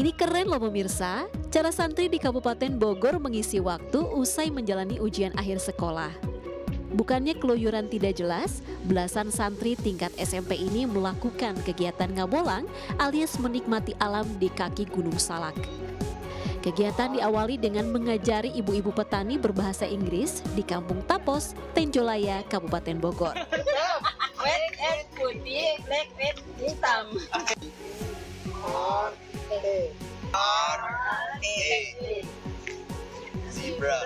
Ini keren loh pemirsa, cara santri di Kabupaten Bogor mengisi waktu usai menjalani ujian akhir sekolah. Bukannya keluyuran tidak jelas, belasan santri tingkat SMP ini melakukan kegiatan ngabolang alias menikmati alam di kaki Gunung Salak. Kegiatan diawali dengan mengajari ibu-ibu petani berbahasa Inggris di Kampung Tapos, Tenjolaya, Kabupaten Bogor. Red putih, black red hitam. Zebra.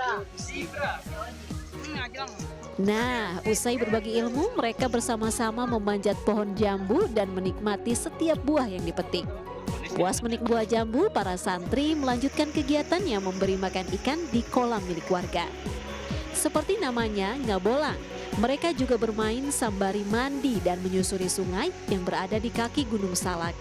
Nah, usai berbagi ilmu, mereka bersama-sama memanjat pohon jambu dan menikmati setiap buah yang dipetik. Puas menikmati buah jambu, para santri melanjutkan kegiatannya memberi makan ikan di kolam milik warga. Seperti namanya, ngabolang. Mereka juga bermain sambari mandi dan menyusuri sungai yang berada di kaki Gunung Salak.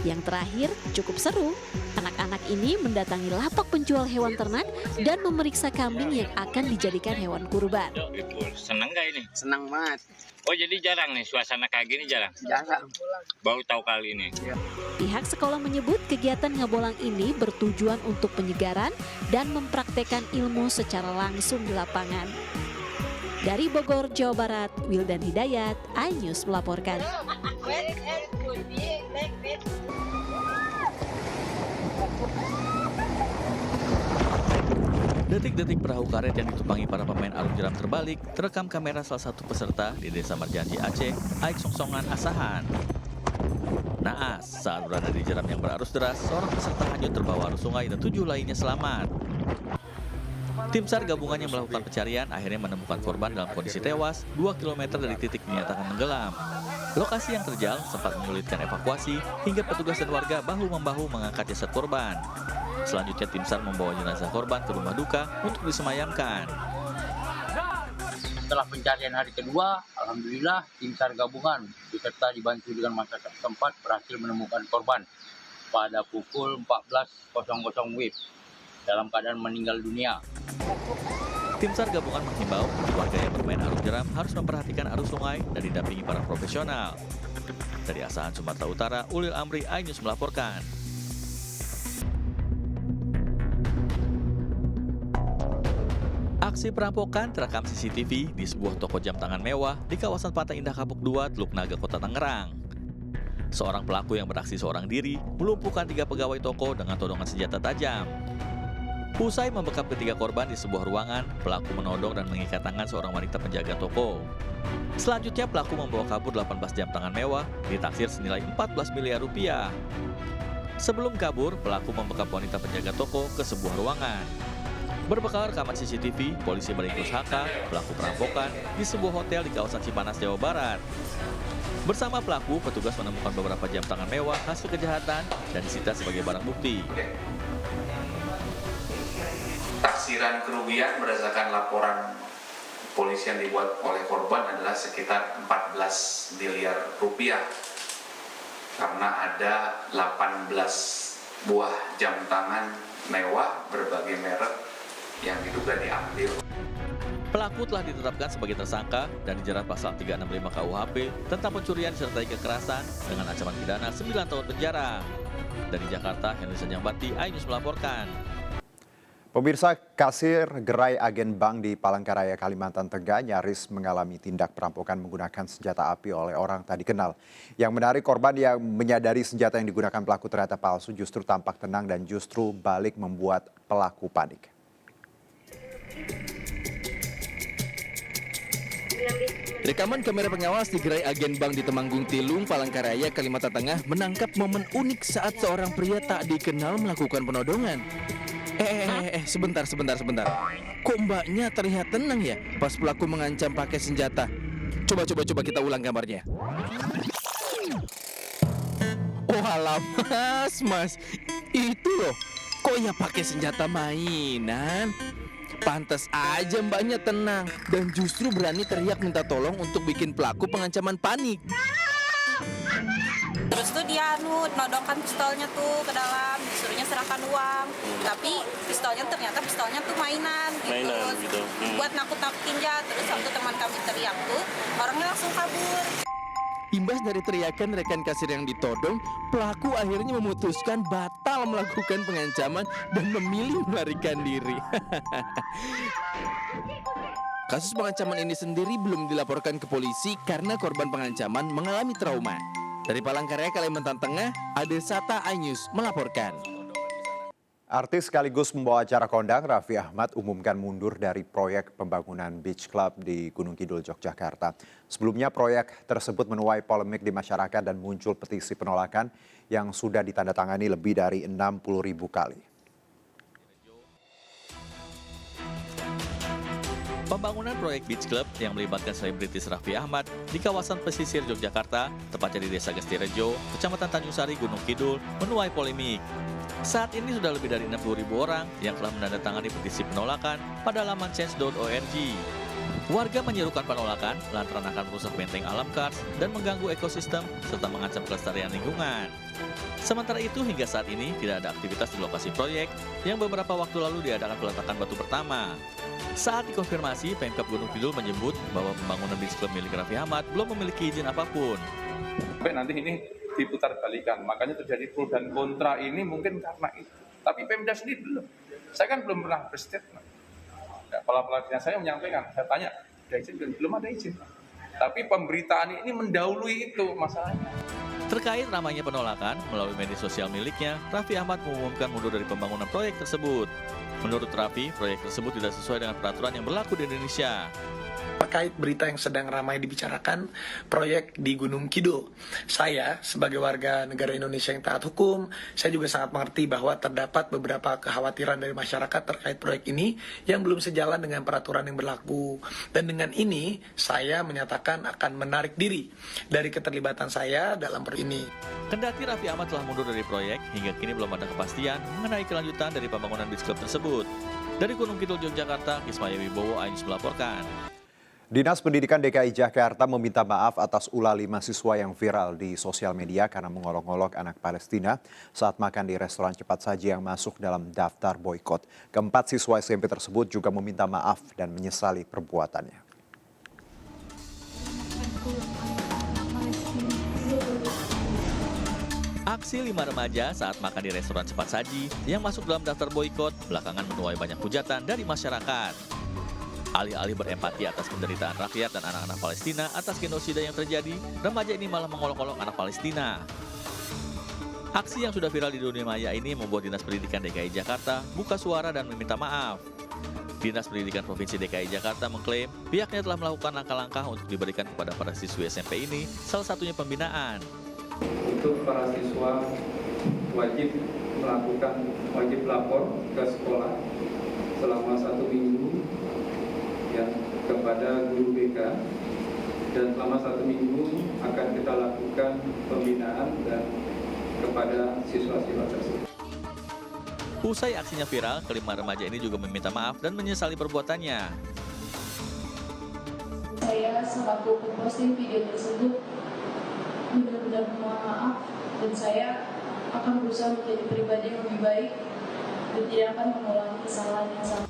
Yang terakhir, cukup seru. Anak-anak ini mendatangi lapak penjual hewan ternak dan memeriksa kambing yang akan dijadikan hewan kurban. Senang gak ini? Senang banget. Oh jadi jarang nih suasana kayak gini jarang? Jarang. Baru tahu kali ini. Pihak sekolah menyebut kegiatan ngabolang ini bertujuan untuk penyegaran dan mempraktekkan ilmu secara langsung di lapangan. Dari Bogor, Jawa Barat, Wildan Hidayat, iNews melaporkan. Red putih, black red. Detik-detik perahu karet yang ditumpangi para pemain arung jeram terbalik terekam kamera salah satu peserta di Desa Marjanji Aceh, Aik Songsongan Asahan. Naas, saat berada di jeram yang berarus deras, seorang peserta hanyut terbawa arus sungai dan 7 lainnya selamat. Tim SAR gabungan yang melakukan pencarian akhirnya menemukan korban dalam kondisi tewas 2 km dari titik dinyatakan tenggelam. Lokasi yang terjal sempat menyulitkan evakuasi hingga petugas dan warga bahu-membahu mengangkat jasad korban. Selanjutnya tim SAR membawa jenazah korban ke rumah duka untuk disemayamkan. Setelah pencarian hari kedua, alhamdulillah tim SAR gabungan beserta dibantu dengan masyarakat setempat berhasil menemukan korban pada pukul 14.00 WIB dalam keadaan meninggal dunia. Tim SAR gabungan menghimbau warga yang bermain arung jeram harus memperhatikan arus sungai dan didampingi para profesional. Dari Asahan, Sumatera Utara, Ulil Amri, iNews melaporkan. Aksi perampokan terekam CCTV di sebuah toko jam tangan mewah di kawasan Pantai Indah Kapuk 2, Teluk Naga, Kota Tangerang. Seorang pelaku yang beraksi seorang diri melumpuhkan 3 pegawai toko dengan todongan senjata tajam. Usai membekap ketiga korban di sebuah ruangan, pelaku menodong dan mengikat tangan seorang wanita penjaga toko. Selanjutnya pelaku membawa kabur 18 jam tangan mewah ditaksir senilai 14 miliar rupiah. Sebelum kabur, pelaku membekap wanita penjaga toko ke sebuah ruangan. Berbekal rekaman CCTV, polisi meringkus HK, pelaku perampokan, di sebuah hotel di kawasan Cipanas, Jawa Barat. Bersama pelaku, petugas menemukan beberapa jam tangan mewah hasil kejahatan dan disita sebagai barang bukti. Taksiran kerugian berdasarkan laporan polisi yang dibuat oleh korban adalah sekitar 14 miliar rupiah karena ada 18 buah jam tangan mewah berbagai merek yang diduga diambil. Pelaku telah ditetapkan sebagai tersangka dan dijerat pasal 365 KUHP tentang pencurian disertai kekerasan dengan ancaman pidana 9 tahun penjara. Dari Jakarta, Henry Sanjambati, iNews melaporkan. Pemirsa, kasir gerai agen bank di Palangkaraya, Kalimantan Tengah nyaris mengalami tindak perampokan menggunakan senjata api oleh orang tak dikenal. Yang menarik, korban yang menyadari senjata yang digunakan pelaku ternyata palsu justru tampak tenang dan justru balik membuat pelaku panik. Rekaman kamera pengawas di gerai agen bank di Temanggung Tilung, Palangkaraya, Kalimantan Tengah menangkap momen unik saat seorang pria tak dikenal melakukan penodongan. Sebentar. Kok mbaknya terlihat tenang ya pas pelaku mengancam pakai senjata? Coba kita ulang gambarnya. Oh alamas, Mas. Itu loh. Kok ya pakai senjata mainan? Pantas aja mbaknya tenang dan justru berani teriak minta tolong untuk bikin pelaku pengancaman panik. Terus tuh dia nodongkan pistolnya tuh ke dalam, disuruhnya serahkan uang. Tapi ternyata pistolnya tuh mainan gitu. Buat nakut-nakutin aja. Terus waktu teman kami teriak tuh, orangnya langsung kabur. Imbas dari teriakan rekan kasir yang ditodong, pelaku akhirnya memutuskan batal melakukan pengancaman dan memilih melarikan diri. Kasus pengancaman ini sendiri belum dilaporkan ke polisi karena korban pengancaman mengalami trauma. Dari Palangkaraya, Kalimantan Tengah, Adesata Ainus melaporkan. Artis sekaligus membawa acara kondang Raffi Ahmad umumkan mundur dari proyek pembangunan Beach Club di Gunung Kidul, Yogyakarta. Sebelumnya proyek tersebut menuai polemik di masyarakat dan muncul petisi penolakan yang sudah ditandatangani lebih dari 60.000 kali. Pembangunan proyek Beach Club yang melibatkan selebritis Raffi Ahmad di kawasan pesisir Yogyakarta, tepatnya di Desa Gestirejo, Kecamatan Tanjung Sari, Gunung Kidul, menuai polemik. Saat ini sudah lebih dari 60.000 orang yang telah menandatangani petisi penolakan pada laman change.org. Warga menyerukan penolakan lantaran akan merusak benteng alam Kars dan mengganggu ekosistem serta mengancam kelestarian lingkungan. Sementara itu hingga saat ini tidak ada aktivitas di lokasi proyek yang beberapa waktu lalu diadakan peletakan batu pertama. Saat dikonfirmasi, Pemkab Gunung Kidul menyebut bahwa pembangunan Beach Club milik Raffi Ahmad belum memiliki izin apapun. Sampai nanti ini diputar balikan, makanya terjadi pro dan kontra ini mungkin karena itu. Tapi Pemda sendiri belum. Saya kan belum pernah berstatement. Ya, kepala dinas saya menyampaikan, saya tanya, ada izin? Belum ada izin. Tapi pemberitaan ini mendahului itu masalahnya. Terkait ramainya penolakan, melalui media sosial miliknya, Raffi Ahmad mengumumkan mundur dari pembangunan proyek tersebut. Menurut Raffi, proyek tersebut tidak sesuai dengan peraturan yang berlaku di Indonesia. Terkait berita yang sedang ramai dibicarakan, proyek di Gunung Kidul. Saya, sebagai warga negara Indonesia yang taat hukum, saya juga sangat mengerti bahwa terdapat beberapa kekhawatiran dari masyarakat terkait proyek ini yang belum sejalan dengan peraturan yang berlaku. Dan dengan ini, saya menyatakan akan menarik diri dari keterlibatan saya dalam proyek ini. Kendati Raffi Ahmad telah mundur dari proyek, hingga kini belum ada kepastian mengenai kelanjutan dari pembangunan Beach Club tersebut. Dari Gunung Kidul, Yogyakarta, Kismaya Wibowo, Ainus melaporkan. Dinas Pendidikan DKI Jakarta meminta maaf atas ulah 5 siswa yang viral di sosial media karena mengolok-olok anak Palestina saat makan di restoran cepat saji yang masuk dalam daftar boikot. Keempat siswa SMP tersebut juga meminta maaf dan menyesali perbuatannya. Aksi 5 remaja saat makan di restoran cepat saji yang masuk dalam daftar boikot belakangan menuai banyak hujatan dari masyarakat. Alih-alih berempati atas penderitaan rakyat dan anak-anak Palestina atas genosida yang terjadi, remaja ini malah mengolok-olok anak Palestina. Aksi yang sudah viral di dunia maya ini membuat Dinas Pendidikan DKI Jakarta buka suara dan meminta maaf. Dinas Pendidikan Provinsi DKI Jakarta mengklaim pihaknya telah melakukan langkah-langkah untuk diberikan kepada para siswi SMP ini, salah satunya pembinaan. Untuk para siswa wajib lapor ke sekolah selama 1 minggu ya, kepada guru BK, dan selama 1 minggu akan kita lakukan pembinaan dan kepada siswa-siswa tersebut. Usai aksinya viral, kelima remaja ini juga meminta maaf dan menyesali perbuatannya. Saya selaku pemposting video tersebut benar-benar mohon maaf, dan saya akan berusaha menjadi pribadi yang lebih baik dan tidak akan mengulangi kesalahan yang sama.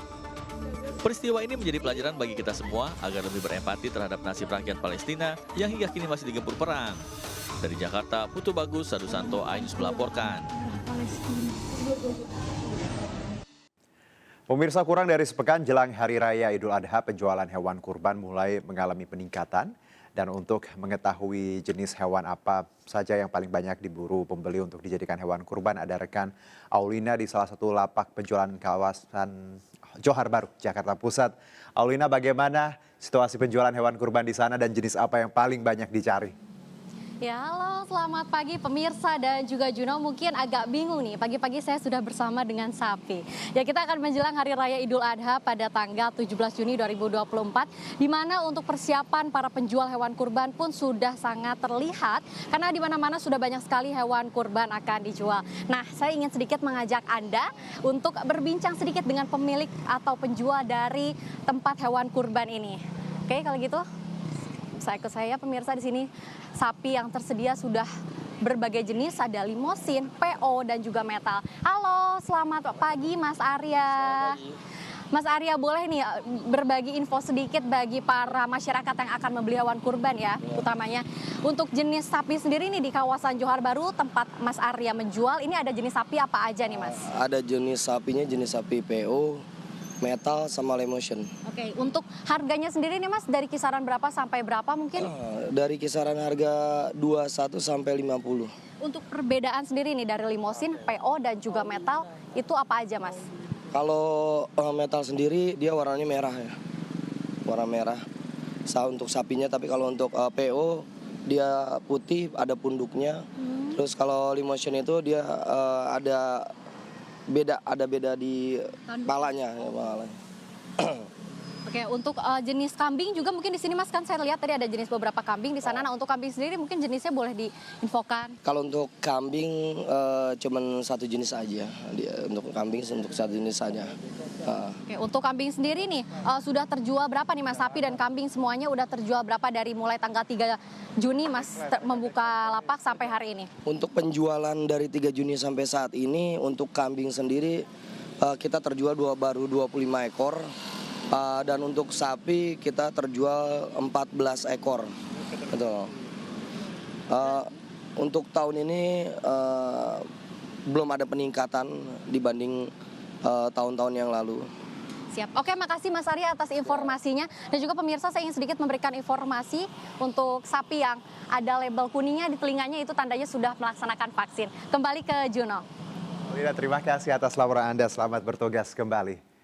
Peristiwa ini menjadi pelajaran bagi kita semua agar lebih berempati terhadap nasib rakyat Palestina yang hingga kini masih digempur perang. Dari Jakarta, Putu Bagus, Sadu Santo, Ainus melaporkan. Pemirsa, kurang dari sepekan jelang Hari Raya Idul Adha, penjualan hewan kurban mulai mengalami peningkatan. Dan untuk mengetahui jenis hewan apa saja yang paling banyak diburu pembeli untuk dijadikan hewan kurban, ada rekan Aulina di salah satu lapak penjualan kawasan Johar Baru, Jakarta Pusat. Aulina, bagaimana situasi penjualan hewan kurban di sana dan jenis apa yang paling banyak dicari? Ya, halo, selamat pagi pemirsa dan juga Juno. Mungkin agak bingung nih, pagi-pagi saya sudah bersama dengan sapi. Ya, kita akan menjelang Hari Raya Idul Adha pada tanggal 17 Juni 2024, di mana untuk persiapan para penjual hewan kurban pun sudah sangat terlihat, karena di mana-mana sudah banyak sekali hewan kurban akan dijual. Nah, saya ingin sedikit mengajak Anda untuk berbincang sedikit dengan pemilik atau penjual dari tempat hewan kurban ini. Oke, kalau gitu saya ikut saya pemirsa. Di sini sapi yang tersedia sudah berbagai jenis, ada limosin, PO dan juga metal. Halo, selamat pagi Mas Arya. Mas Arya, boleh nih berbagi info sedikit bagi para masyarakat yang akan membeli hewan kurban ya, utamanya untuk jenis sapi sendiri nih di kawasan Johar Baru tempat Mas Arya menjual, ini ada jenis sapi apa aja nih Mas? Ada jenis sapinya, jenis sapi PO, metal sama lemotion. Oke, untuk harganya sendiri nih Mas dari kisaran berapa sampai berapa mungkin? Dari kisaran harga 21 sampai 50. Untuk perbedaan sendiri nih dari limosin, PO dan juga metal itu apa aja Mas? Kalau metal sendiri dia warnanya merah ya, warna merah. Untuk sapinya, tapi kalau untuk PO dia putih, ada punduknya. Terus kalau limotion itu dia ada beda di palanya. Ya, palanya. Oke, untuk jenis kambing juga mungkin di sini Mas, kan saya lihat tadi ada jenis beberapa kambing di sana. Nah, untuk kambing sendiri mungkin jenisnya boleh diinfokan. Kalau untuk kambing cuman satu jenis aja. Untuk kambing untuk satu jenis saja. Oke, untuk kambing sendiri nih sudah terjual berapa nih Mas? Sapi dan kambing semuanya udah terjual berapa dari mulai tanggal 3 Juni Mas membuka lapak sampai hari ini? Untuk penjualan dari 3 Juni sampai saat ini untuk kambing sendiri kita terjual baru 25 ekor. Dan untuk sapi kita terjual 14 ekor. Betul. Untuk tahun ini belum ada peningkatan dibanding tahun-tahun yang lalu. Siap. Oke, makasih Mas Arya atas informasinya. Dan juga pemirsa, saya ingin sedikit memberikan informasi untuk sapi yang ada label kuningnya di telinganya, itu tandanya sudah melaksanakan vaksin. Kembali ke Juno. Terima kasih atas laporan Anda. Selamat bertugas kembali.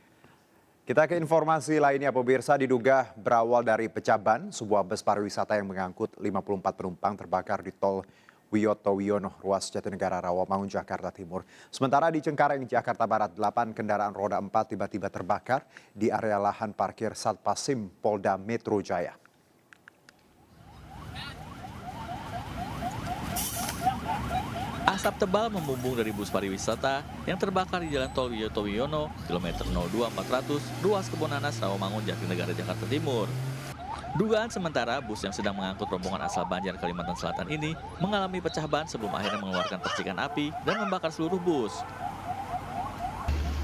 Kita ke informasi lainnya, pemirsa. Diduga berawal dari pecah ban, sebuah bus pariwisata yang mengangkut 54 penumpang terbakar di tol Wiyoto Wiono, ruas Jatinegara Rawamangun, Jakarta Timur. Sementara di Cengkareng, Jakarta Barat, 8 kendaraan roda 4 tiba-tiba terbakar di area lahan parkir Satpasim Polda Metro Jaya. Asap tebal membumbung dari bus pariwisata yang terbakar di Jalan Tol Wiyoto Wiono, kilometer 02400, ruas Kebonanas, Rawamangun, Jatinegara, Jakarta Timur. Dugaan sementara, bus yang sedang mengangkut rombongan asal Banjar, Kalimantan Selatan ini mengalami pecah ban sebelum akhirnya mengeluarkan percikan api dan membakar seluruh bus.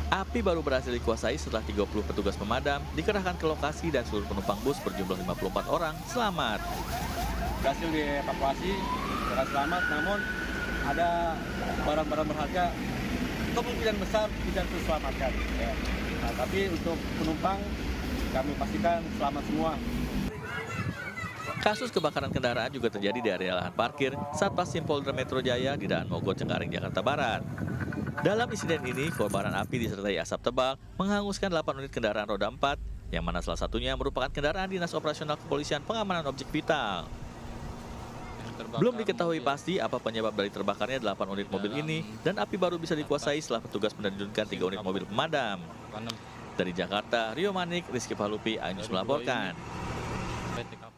Api baru berhasil dikuasai setelah 30 petugas pemadam dikerahkan ke lokasi dan seluruh penumpang bus berjumlah 54 orang selamat. Berhasil dievakuasi dengan selamat, namun ada barang-barang berharga kemungkinan besar tidak terselamatkan. Ya. Nah, tapi untuk penumpang kami pastikan selamat semua. Kasus kebakaran kendaraan juga terjadi di area lahan parkir Satpasim Polda Metro Jaya di Daan Mogot, Cengkareng, Jakarta Barat. Dalam insiden ini, kobaran api disertai asap tebal menghanguskan 8 unit kendaraan roda 4, yang mana salah satunya merupakan kendaraan Dinas Operasional Kepolisian Pengamanan Objek Vital. Belum diketahui pasti apa penyebab dari terbakarnya 8 unit mobil ini, dan api baru bisa dikuasai setelah petugas menerjunkan 3 unit mobil pemadam. Dari Jakarta, Rio Manik, Rizky Palupi, Ainus melaporkan.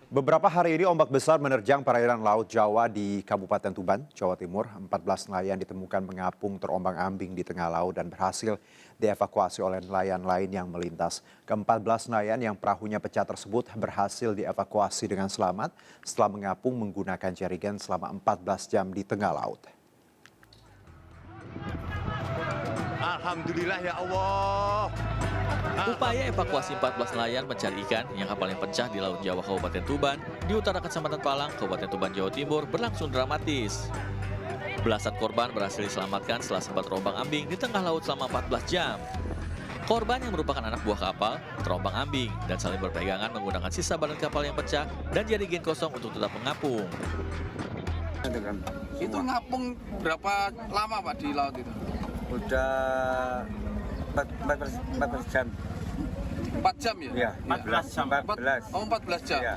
Beberapa hari ini ombak besar menerjang perairan Laut Jawa di Kabupaten Tuban, Jawa Timur. 14 nelayan ditemukan mengapung terombang-ambing di tengah laut dan berhasil dievakuasi oleh nelayan lain yang melintas. Ke-14 nelayan yang perahunya pecah tersebut berhasil dievakuasi dengan selamat setelah mengapung menggunakan jerigen selama 14 jam di tengah laut. Alhamdulillah ya Allah. Upaya evakuasi 14 nelayan mencari ikan yang kapalnya pecah di Laut Jawa Kabupaten Tuban di utara Kecamatan Palang, Kabupaten Tuban, Jawa Timur berlangsung dramatis. Belasan korban berhasil diselamatkan setelah sempat terombang-ambing di tengah laut selama 14 jam. Korban yang merupakan anak buah kapal terombang-ambing dan saling berpegangan menggunakan sisa badan kapal yang pecah dan jerigen kosong untuk tetap mengapung. Itu ngapung berapa lama Pak di laut itu? Udah 14 jam. 4 jam ya? Iya, 14 jam. 14. Oh, 14 jam. Ya.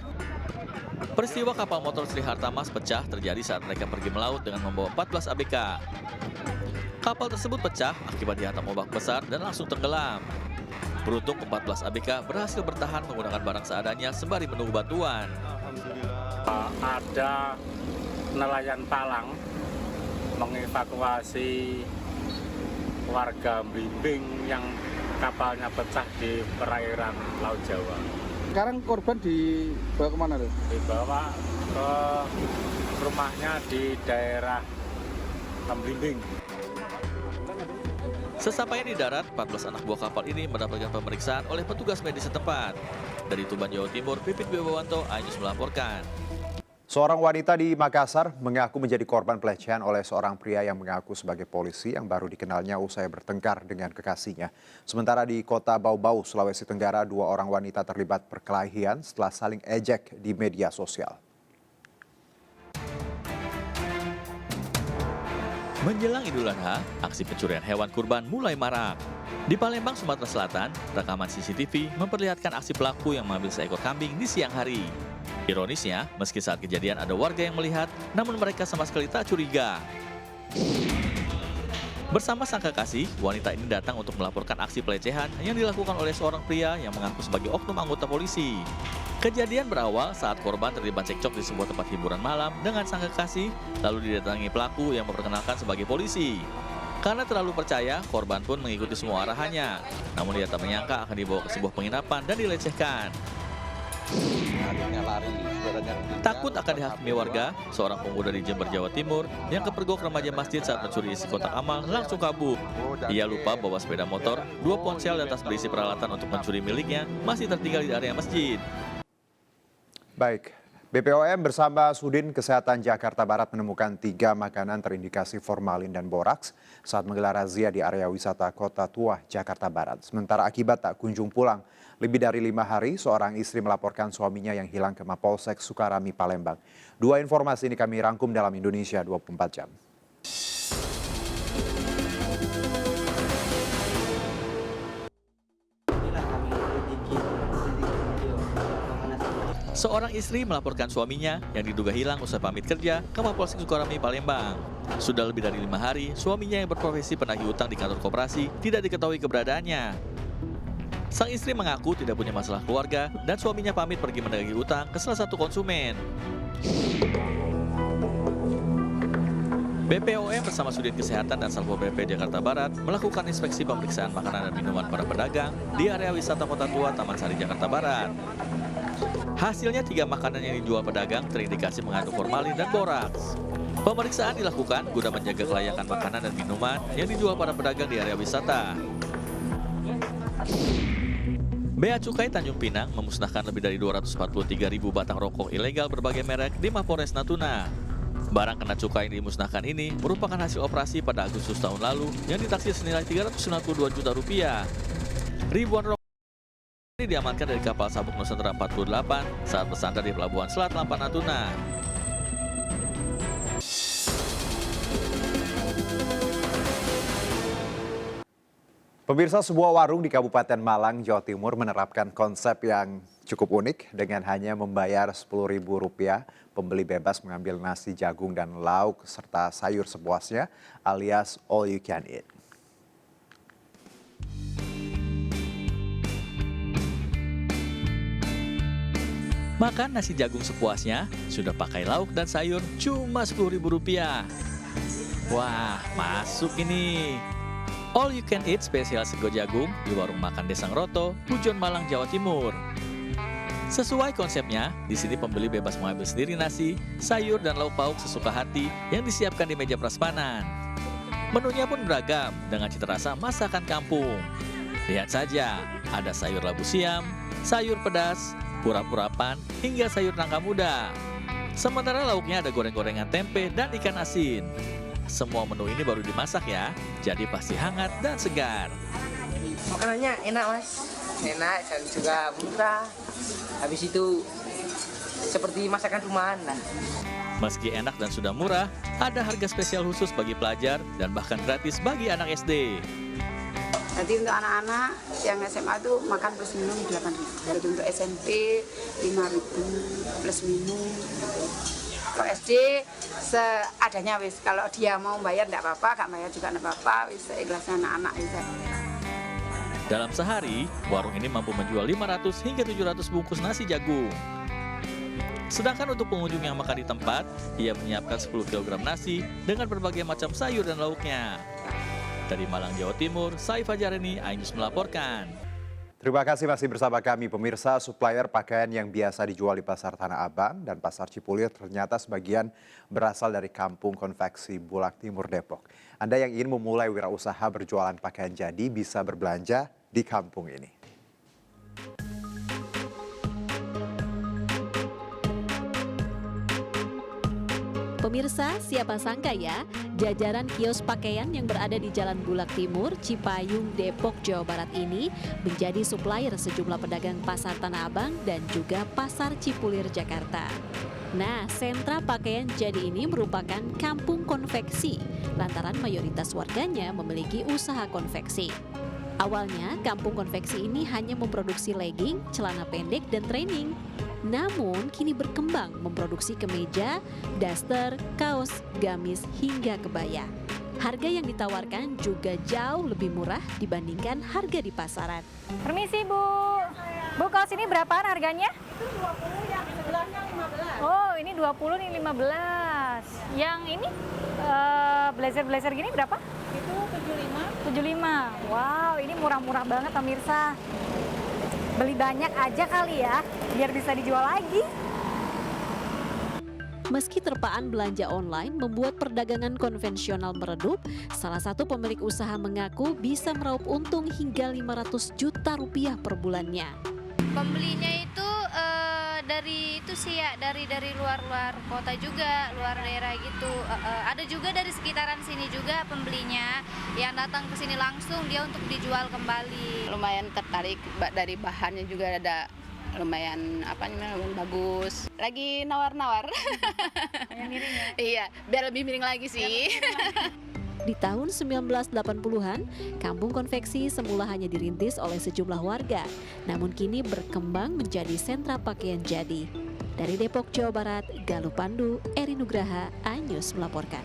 Peristiwa kapal motor Sri Hartamas pecah terjadi saat mereka pergi melaut dengan membawa 14 ABK. Kapal tersebut pecah akibat dihantam ombak besar dan langsung tenggelam. Beruntung 14 ABK berhasil bertahan menggunakan barang seadanya sembari menunggu bantuan. Ada nelayan Palang mengevakuasi warga Blimbing yang kapalnya pecah di perairan Laut Jawa. Sekarang korban dibawa kemana tuh? Dibawa ke rumahnya di daerah Blimbing. Sesampainya di darat, 14 anak buah kapal ini mendapatkan pemeriksaan oleh petugas medis setempat. Dari Tuban, Jawa Timur, Pipit Wibawanto, iNews melaporkan. Seorang wanita di Makassar mengaku menjadi korban pelecehan oleh seorang pria yang mengaku sebagai polisi yang baru dikenalnya usai bertengkar dengan kekasihnya. Sementara di kota Bau-Bau, Sulawesi Tenggara, 2 orang wanita terlibat perkelahian setelah saling ejek di media sosial. Menjelang Idul Adha, aksi pencurian hewan kurban mulai marak. Di Palembang, Sumatera Selatan, rekaman CCTV memperlihatkan aksi pelaku yang mengambil seekor kambing di siang hari. Ironisnya, meski saat kejadian ada warga yang melihat, namun mereka sama sekali tak curiga. Bersama sang kekasih, wanita ini datang untuk melaporkan aksi pelecehan yang dilakukan oleh seorang pria yang mengaku sebagai oknum anggota polisi. Kejadian berawal saat korban terlibat cekcok di sebuah tempat hiburan malam dengan sang kekasih, lalu didatangi pelaku yang memperkenalkan sebagai polisi. Karena terlalu percaya, korban pun mengikuti semua arahannya. Namun dia tak menyangka akan dibawa ke sebuah penginapan dan dilecehkan. Takut akan dihakimi warga, seorang pemuda di Jember, Jawa Timur yang kepergok remaja masjid saat mencuri isi kotak amal langsung kabur. Ia lupa bawa sepeda motor, 2 ponsel dan tas berisi peralatan untuk mencuri miliknya masih tertinggal di area masjid. Baik, BPOM bersama Sudin Kesehatan Jakarta Barat menemukan 3 makanan terindikasi formalin dan boraks saat menggelar razia di area wisata Kota Tua, Jakarta Barat. Sementara akibat tak kunjung pulang, lebih dari 5 hari seorang istri melaporkan suaminya yang hilang ke Mapolsek Sukarami, Palembang. 2 informasi ini kami rangkum dalam Indonesia 24 jam. Seorang istri melaporkan suaminya yang diduga hilang usai pamit kerja ke Mapolsek Sukarami, Palembang. Sudah lebih dari 5 hari, suaminya yang berprofesi penagih utang di kantor koperasi tidak diketahui keberadaannya. Sang istri mengaku tidak punya masalah keluarga dan suaminya pamit pergi menagih utang ke salah satu konsumen. BPOM bersama Sudin Kesehatan dan Satpol PP Jakarta Barat melakukan inspeksi pemeriksaan makanan dan minuman para pedagang di area wisata Kota Tua, Taman Sari, Jakarta Barat. Hasilnya 3 makanan yang dijual pedagang terindikasi mengandung formalin dan boraks. Pemeriksaan dilakukan guna menjaga kelayakan makanan dan minuman yang dijual para pedagang di area wisata. Bea Cukai Tanjung Pinang memusnahkan lebih dari 243.000 batang rokok ilegal berbagai merek di Mapolres Natuna. Barang kena cukai yang dimusnahkan ini merupakan hasil operasi pada Agustus tahun lalu yang ditaksir senilai Rp392 juta. Ribuan rokok ini diamankan dari kapal Sabuk Nusantara 48 saat bersandar di Pelabuhan Selat Lampan, Natuna. Pemirsa, sebuah warung di Kabupaten Malang, Jawa Timur menerapkan konsep yang cukup unik dengan hanya membayar Rp10.000. Pembeli bebas mengambil nasi, jagung, dan lauk serta sayur sepuasnya alias all you can eat. Makan nasi jagung sepuasnya, sudah pakai lauk dan sayur cuma Rp10.000. Wah, masuk ini. All you can eat spesial sego jagung di warung makan Desa Ngroto, Pujon, Malang, Jawa Timur. Sesuai konsepnya, di sini pembeli bebas mengambil sendiri nasi, sayur, dan lauk pauk sesuka hati yang disiapkan di meja prasmanan. Menunya pun beragam dengan cita rasa masakan kampung. Lihat saja, ada sayur labu siam, sayur pedas, urap-urapan, hingga sayur nangka muda. Sementara lauknya ada goreng-gorengan tempe dan ikan asin. Semua menu ini baru dimasak ya, jadi pasti hangat dan segar. Makanannya enak mas, enak dan juga murah. Habis itu seperti masakan rumahan lah. Meski enak dan sudah murah, ada harga spesial khusus bagi pelajar dan bahkan gratis bagi anak SD. Nanti untuk anak-anak yang SMA itu makan plus minum 8.000. Jadi untuk SMP 5.000 plus minum. Kalau SD seadanya wis, kalau dia mau bayar tidak apa-apa, gak bayar juga tidak apa-apa, wis seikhlasnya anak-anak wis. Dalam sehari, warung ini mampu menjual 500 hingga 700 bungkus nasi jagung. Sedangkan untuk pengunjung yang makan di tempat, ia menyiapkan 10 kg nasi dengan berbagai macam sayur dan lauknya. Dari Malang, Jawa Timur, Saif Fajareni, iNews melaporkan. Terima kasih masih bersama kami pemirsa. Supplier pakaian yang biasa dijual di Pasar Tanah Abang dan Pasar Cipulir ternyata sebagian berasal dari Kampung Konveksi Bulak Timur Depok. Anda yang ingin memulai wirausaha berjualan pakaian jadi bisa berbelanja di kampung ini. Pemirsa, siapa sangka ya, jajaran kios pakaian yang berada di Jalan Bulak Timur, Cipayung, Depok, Jawa Barat ini menjadi supplier sejumlah pedagang Pasar Tanah Abang dan juga Pasar Cipulir, Jakarta. Nah, sentra pakaian jadi ini merupakan kampung konveksi, lantaran mayoritas warganya memiliki usaha konveksi. Awalnya, kampung konveksi ini hanya memproduksi legging, celana pendek, dan training. Namun, kini berkembang memproduksi kemeja, daster, kaos, gamis, hingga kebaya. Harga yang ditawarkan juga jauh lebih murah dibandingkan harga di pasaran. Permisi Bu. Bu, kaos ini berapaan harganya? Itu 20, yang sebelahnya 15. Oh, ini 20, ini 15. Yang ini blazer-blazer gini berapa? Itu 75. 75. Wow, ini murah-murah banget pemirsa. Beli banyak aja kali ya, biar bisa dijual lagi. Meski terpaan belanja online membuat perdagangan konvensional meredup, salah satu pemilik usaha mengaku bisa meraup untung hingga 500 juta rupiah per bulannya. Pembelinya itu dari itu sih ya, dari luar kota juga, luar daerah gitu. Ada juga dari sekitaran sini juga pembelinya yang datang ke sini langsung dia untuk dijual kembali. Lumayan tertarik dari bahannya juga ada lumayan lumayan bagus. Lagi nawar-nawar. Miring ya? Iya, biar lebih miring lagi sih. Di tahun 1980-an, kampung konveksi semula hanya dirintis oleh sejumlah warga, namun kini berkembang menjadi sentra pakaian jadi. Dari Depok, Jawa Barat, Galuh Pandu, Eri Nugraha, iNews melaporkan.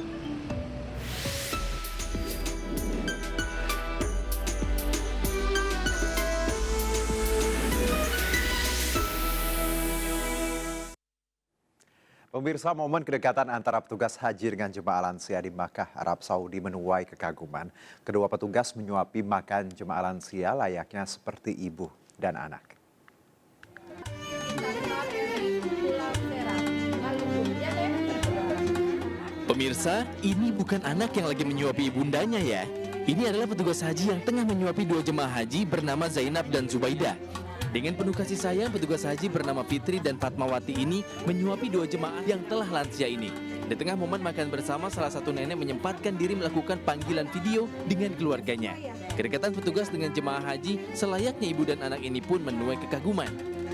Pemirsa, momen kedekatan antara petugas haji dengan jemaah lansia di Makkah, Arab Saudi menuai kekaguman. Kedua petugas menyuapi makan jemaah lansia layaknya seperti ibu dan anak. Pemirsa, ini bukan anak yang lagi menyuapi ibundanya ya. Ini adalah petugas haji yang tengah menyuapi dua jemaah haji bernama Zainab dan Zubaidah. Dengan penuh kasih sayang, petugas haji bernama Fitri dan Fatmawati ini menyuapi dua jemaah yang telah lansia ini. Di tengah momen makan bersama, salah satu nenek menyempatkan diri melakukan panggilan video dengan keluarganya. Kedekatan petugas dengan jemaah haji selayaknya ibu dan anak ini pun menuai kekaguman.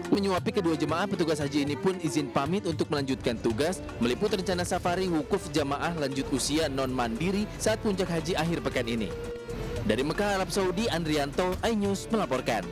Menyuapi kedua jemaah, petugas haji ini pun izin pamit untuk melanjutkan tugas, meliput rencana safari wukuf jamaah lanjut usia non-mandiri saat puncak haji akhir pekan ini. Dari Mekah, Arab Saudi, Andrianto, iNews melaporkan.